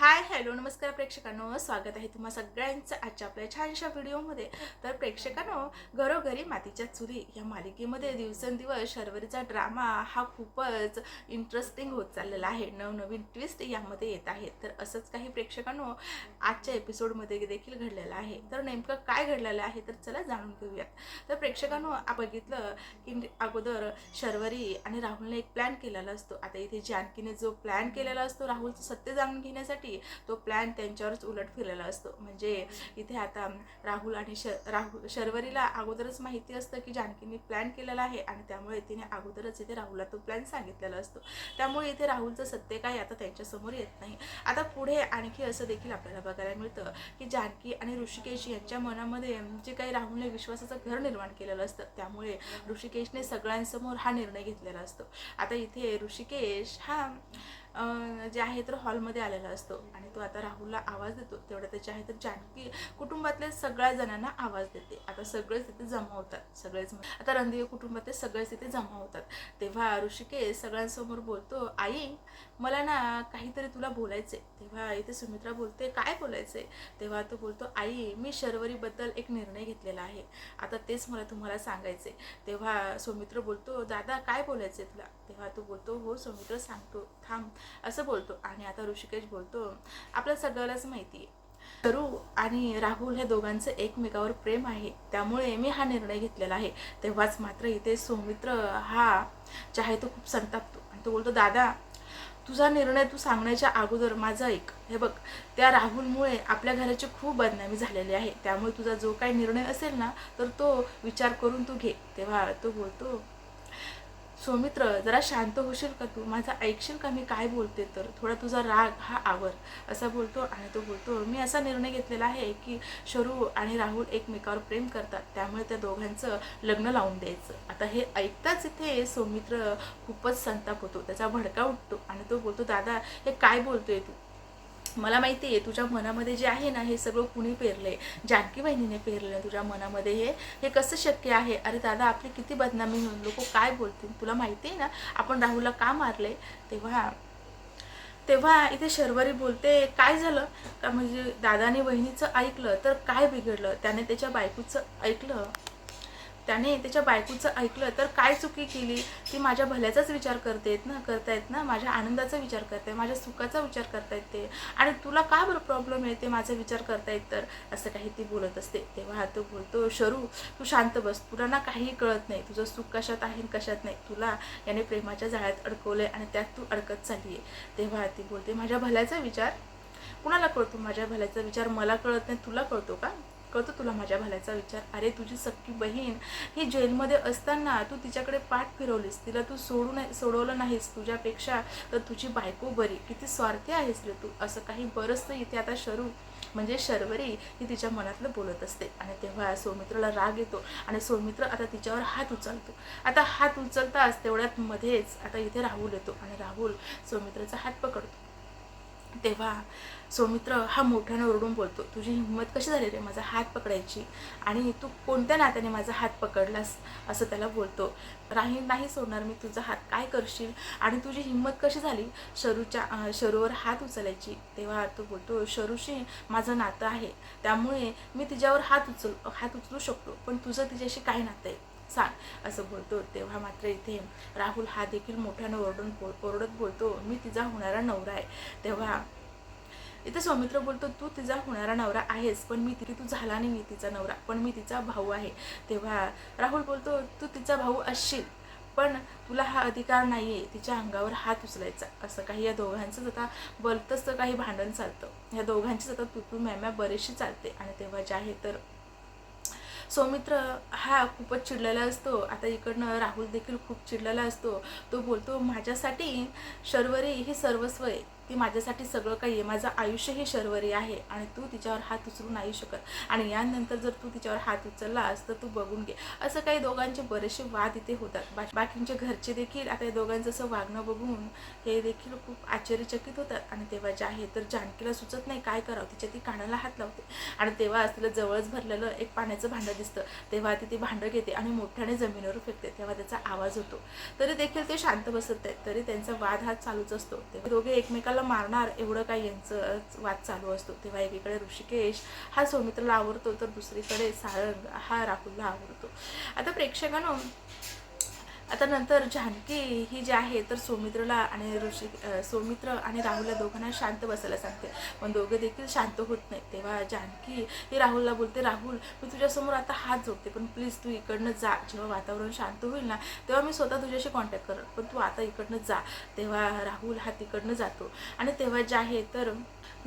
Hi hello नमस्कार प्रेक्षकांनो, स्वागत आहे तुम्हा सगळ्यांचं आजच्या आपल्या छानशा व्हिडिओमध्ये. तर प्रेक्षकांनो, घरोघरी मातीच्या चुली या मालिकेमध्ये दिवसेंदिवस शर्वरीचा ड्रामा हा खूपच इंटरेस्टिंग होत चाललेला आहे. नवनवीन ट्विस्ट यामध्ये येत आहेत. तर असंच काही प्रेक्षकांनो आजच्या एपिसोडमध्ये देखील घडलेलं आहे. तर नेमकं काय घडलेलं आहे तर चला जाणून घेऊयात. तर प्रेक्षकांनो, आपण बघितलं की अगोदर शर्वरी आणि राहुलने एक प्लॅन केलेला असतो. आता इथे जानकीने जो प्लॅन केलेला असतो राहुलचं सत्य जाणून घेण्यासाठी, तो प्लॅन त्यांच्यावरच उलट फिरलेला असतो. म्हणजे इथे आता राहुल आणि शर्वरीला अगोदरच माहिती असतं की जानकीने प्लॅन केलेला आहे आणि त्यामुळे तिने अगोदरच इथे राहुलला तो प्लॅन सांगितलेला असतो. त्यामुळे इथे राहुलचं सत्य काय आता त्यांच्यासमोर येत नाही. आता पुढे आणखी असं देखील आपल्याला बघायला मिळतं की जानकी आणि ऋषिकेश यांच्या मनामध्ये जे काही राहुलने विश्वासाचं घर निर्माण केलेलं असतं, त्यामुळे ऋषिकेशने सगळ्यांसमोर हा निर्णय घेतलेला असतो. आता इथे ऋषिकेश हा जे आहे तर हॉलमध्ये आलेला असतो आणि तो आता राहुलला आवाज देतो. तेवढं त्याच्या आहे तर जानकी कुटुंबातल्या सगळ्या जणांना आवाज देते. आता सगळेच तिथे जमा होतात. आता रणदेव कुटुंबातले सगळेच तिथे जमा होतात. तेव्हा ऋषिकेश सगळ्यांसमोर बोलतो, आई मला ना काहीतरी तुला बोलायचंय. तेव्हा इथे सुमित्रा बोलते, काय बोलायचंय? तेव्हा तो बोलतो, आई मी शर्वरीबद्दल एक निर्णय घेतलेला आहे, आता तेच मला तुम्हाला सांगायचंय. तेव्हा सौमित्र बोलतो, दादा काय बोलायचंय तुला? तेव्हा तो बोलतो, हो सौमित्र सांगतो, थांब, असं बोलतो. आणि आता ऋषिकेश बोलतो, आपल्या सगळ्यालाच माहिती आहे शरू आणि राहुल हे दोघांचं एकमेकावर प्रेम आहे, त्यामुळे मी हा निर्णय घेतलेला आहे. तेव्हाच मात्र इथे सौमित्र हा जे आहे तो खूप संतापतो आणि तो बोलतो, दादा तुझा निर्णय तू सांगण्याच्या अगोदर माझं ऐक. हे बघ, त्या राहुलमुळे आपल्या घराची खूप बदनामी झालेली आहे, त्यामुळे तुझा जो काही निर्णय असेल ना तर तो विचार करून तू घे. तेव्हा तो बोलतो, सौमित्र जरा शांत होशील का? तू माझा ऐकशील का मी काय बोलते? तर थोडा तुझा राग हा आवर, असा बोलतो. आणि तो बोलतो, मी असा निर्णय घेतलेला आहे की शरू आणि राहुल एकमेकावर प्रेम करतात, त्यामुळे त्या दोघांचं लग्न लावून द्यायचं. आता हे ऐकताच इथे सौमित्र खूपच संताप होतो, त्याचा भडका उठतो आणि तो बोलतो, दादा हे काय बोलतोय तू? मला माहिती आहे तुझ्या मनामध्ये जे आहे ना हे सगळं कुणी पेरलंय, जानकी बहिणीने पेरलं तुझ्या मनामध्ये. हे कसं शक्य आहे? अरे दादा, आपली किती बदनामी होऊन लोक काय बोलतील तुला माहिती आहे ना, आपण राहुलला का मारले? तेव्हा तेव्हा इथे शर्वरी बोलते, काय झालं का? म्हणजे दादाने वहिनीचं ऐकलं तर काय बिघडलं? त्याने त्याच्या बायकोचं ऐकलं तर काय चुकी केली? ती माझ्या भल्याचाच विचार करतायत ना, माझ्या आनंदाचा विचार करतायत, माझ्या सुखाचा विचार करतायत ते. आणि तुला का बरं प्रॉब्लेम आहे ते माझा विचार करतायत तर? असं काही ती बोलत असते. तेव्हा तो बोलतो, शरू तू शांत बस, तुला ना काहीही कळत नाही, तुझं सुख कशात आहे कशात नाही. तुला याने प्रेमाच्या जाळ्यात अडकवलंय आणि त्यात तू अडकत चालली आहे. तेव्हा ती बोलते, माझ्या भल्याचा विचार कुणाला कळतो? माझ्या भल्याचा विचार मला कळत नाही, तुला कळतो का? कळतो तुला माझ्या भल्याचा विचार? अरे तुझी सख्खी बहीण ही जेलमध्ये असताना तू तिच्याकडे पाठ फिरवलीस, तिला तू सोडवलं नाहीस. तुझ्यापेक्षा तर तुझी बायको बरी. किती स्वार्थी आहेस रे तू. असं काही बरंचसं इथे आता शरू म्हणजे शर्वरी ही तिच्या मनातलं बोलत असते. आणि तेव्हा सौमित्रला राग येतो आणि सौमित्र आता तिच्यावर हात उचलतो. आता हात उचलताच तेवढ्यात मध्येच आता इथे राहुल येतो आणि राहुल सौमित्रचा हात पकडतो. तेव्हा सौमित्र हा मोठ्याने ओरडून बोलतो, तुझी हिंमत कशी झाली रे माझा हात पकडायची? आणि तू कोणत्या नात्याने माझा हात पकडलास? असं त्याला बोलतो. नाही सोडणार मी तुझा हात, काय करशील? आणि तुझी हिंमत कशी झाली शरूवर हात उचलायची? तेव्हा तो बोलतो, शरूशी माझं नातं आहे, त्यामुळे मी तिच्यावर हात उचलू शकतो, पण तुझं तिच्याशी काय नातं आहे सांग, असं बोलतो. तेव्हा मात्र इथे राहुल हा देखील मोठ्यानं ओरडत बोलतो, मी तिचा होणारा नवरा आहे. तेव्हा इथे सौमित्र बोलतो, तू तिचा होणारा नवरा आहेस, पण तू झाला नाही मी तिचा नवरा, पण मी तिचा भाऊ आहे. तेव्हा राहुल बोलतो, तू तिचा भाऊ असशील, पण तुला हा अधिकार नाहीये तिच्या अंगावर हात उचलायचा. असं काही या दोघांचंच आता बलतच काही भांडण चालतं. या दोघांचीच आता तू मॅम्या बरीचशी चालते. आणि तेव्हा जे आहे तर सौमित्र हा खूपच चिडलेला असतो. आता इकडनं राहुल देखील खूप चिडलेला असतो. तो बोलतो, माझ्यासाठी शर्वरी ही सर्वस्व आहे, ती माझ्यासाठी सगळं काही आहे, माझं आयुष्य ही शर्वरी आहे आणि तू तिच्यावर हात उचलू नाही शकत. आणि यानंतर जर तू तिच्यावर हात उचललास तर तू बघून घे. असं काही दोघांचे बरेचसे वाद इथे होतात. बाकींचे घरचे देखील आता या दोघांचं असं वागणं बघून हे देखील खूप आश्चर्यचकित होतात. आणि तेव्हा जे आहे तर जानकीला सुचत नाही काय करावं. तिच्या ती कानाला हात लावते आणि तेव्हा तिला जवळच भरलेलं एक पाण्याचं भांडं दिसतं. तेव्हा ती भांडं घेते आणि मोठ्याने जमिनीवर फेकते. तेव्हा त्याचा आवाज होतो. तरी देखील ते शांत बसत आहेत, तरी त्यांचा वाद हा चालूच असतो. तेव्हा दोघे एकमेकाला एकाला मारणार एवढं काही यांचं वाद चालू असतो. तेव्हा एकीकडे ऋषिकेश हा सौमित्रला आवडतो तर दुसरीकडे सारंग हा राहुलला आवडतो. आता प्रेक्षकांनो, आता नंतर जानकी ही जी आहे तर सौमित्र आणि राहुलला दोघांना शांत बसायला सांगते, पण दोघे देखील शांत होत नाही. तेव्हा जानकी ही राहुलला बोलते, राहुल मी तुझ्यासमोर आता हात जोडते, पण प्लीज तू इकडनं जा. जेव्हा वातावरण शांत होईल ना तेव्हा मी स्वतः तुझ्याशी कॉन्टॅक्ट करेन, पण तू आता इकडनं जा. तेव्हा राहुल हा तिकडनं जातो आणि तेव्हा जे आहे तर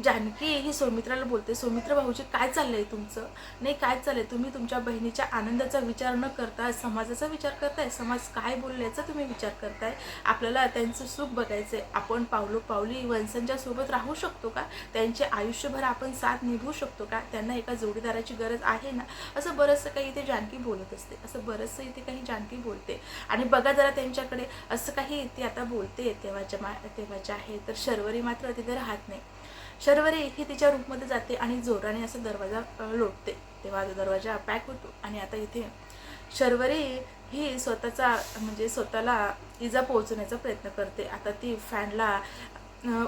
जानकी ही सौमित्राला बोलते, सौमित्र भाऊजी काय चाललंय तुमचं? नाही काय चाललंय? तुम्ही तुमच्या बहिणीच्या आनंदाचा विचार न करता समाजाचा विचार करताय. समाज काय बोलल्याचा तुम्ही विचार करताय. आपल्याला त्यांचं सुख बघायचंय. आपण पावलोपावली वंशांच्या सोबत राहू शकतो का? त्यांचे आयुष्यभर आपण साथ निभवू शकतो का? त्यांना एका जोडीदाराची गरज आहे ना. असं बरंचसं काही इथे जानकी बोलत असते, असं बरंचसं इथे काही जानकी बोलते. आणि बघा जरा त्यांच्याकडे असं काही ती आता बोलते तेव्हा जे आहे तर शर्वरी मात्र तिथे राहत नाही. शर्वरी ही तिच्या रूममध्ये जाते आणि जोराने असं दरवाजा लोटते. तेव्हा दरवाजा पॅक होतो आणि आता इथे शर्वरी ही स्वतःला इजा पोहोचवण्याचा प्रयत्न करते. आता ती फॅनला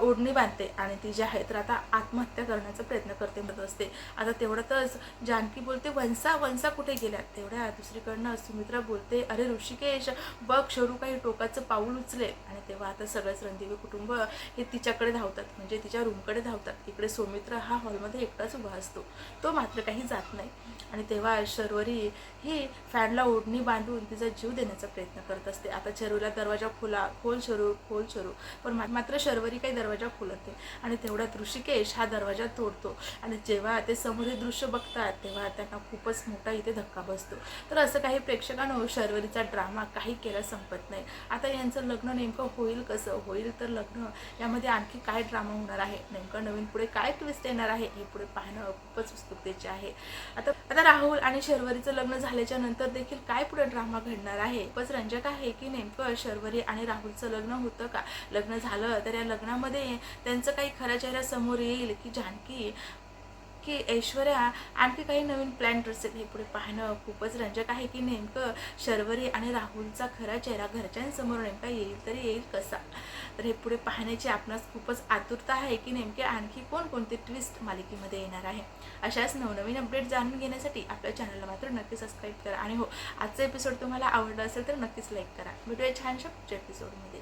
ओढणी बांधते आणि ती जी आहे तर आता आत्महत्या करण्याचा प्रयत्न करत असते. आता तेवढ्यातच जानकी बोलते, वंसा कुठे गेल्या? तेवढ्या दुसरीकडनं सुमित्रा बोलते, अरे ऋषिकेश बघ, शरू काही टोकाचं पाऊल उचले. आणि तेव्हा आता सगळंच रणदिवे कुटुंब हे तिच्याकडे धावतात, म्हणजे तिच्या रूमकडे धावतात. इकडे सौमित्र हा हॉलमध्ये एकटाच उभा असतो, तो मात्र काही जात नाही. आणि तेव्हा शर्वरी ही फॅनला ओढणी बांधून तिचा जीव देण्याचा प्रयत्न करत असते. आता शरूला दरवाजा खोल शरू, पण मात्र शर्वरी काही दरवाजा खोलत नाही. आणि तेवढ्यात ऋषिकेश हा दरवाजा तोडतो आणि जेव्हा ते समोर हे दृश्य बघतात तेव्हा त्यांना खूपच मोठा इथे धक्का बसतो. तर असं काही प्रेक्षकांनो, शर्वरीचा ड्रामा काही केला संपत नाही. आता यांचं लग्न नेमकं होईल कसं? होईल तर लग्न यामध्ये आणखी काय ड्रामा होणार आहे, नेमकं नवीन पुढे काय ट्विस्ट येणार आहे हे पुढे पाहणं खूपच उत्सुकतेचे आहे. आता राहुल आणि शर्वरीचं लग्न झाल्याच्या नंतर देखील काय पुढे ड्रामा घडणार आहे खूपच रंजक आहे. की नेमकं शर्वरी आणि राहुलचं लग्न होतं का? लग्न झालं तर या लग्नामध्ये त्यांचं काही खरा चेहरा समोर येईल की जानकी की ऐश्वर्या आणखी काही नवीन प्लॅन रचेल हे पुढे पाहणं खूपच रंजक आहे. की नेमकं शर्वरी आणि राहुलचा खरा चेहरा घरच्यांसमोर नेमका येईल तरी येईल कसा? तर हे पुढे पाहण्याची आपणास खूपच आतुरता आहे की नेमके आणखी कोणकोणते ट्विस्ट मालिकेमध्ये येणार आहे. अशाच नवनवीन अपडेट जाणून घेण्यासाठी आपल्या चॅनलला मात्र नक्की सबस्क्राईब करा. आणि हो, आजचा एपिसोड तुम्हाला आवडला असेल तर नक्कीच लाईक करा. भेटूया छानशा पुढच्या एपिसोडमध्ये.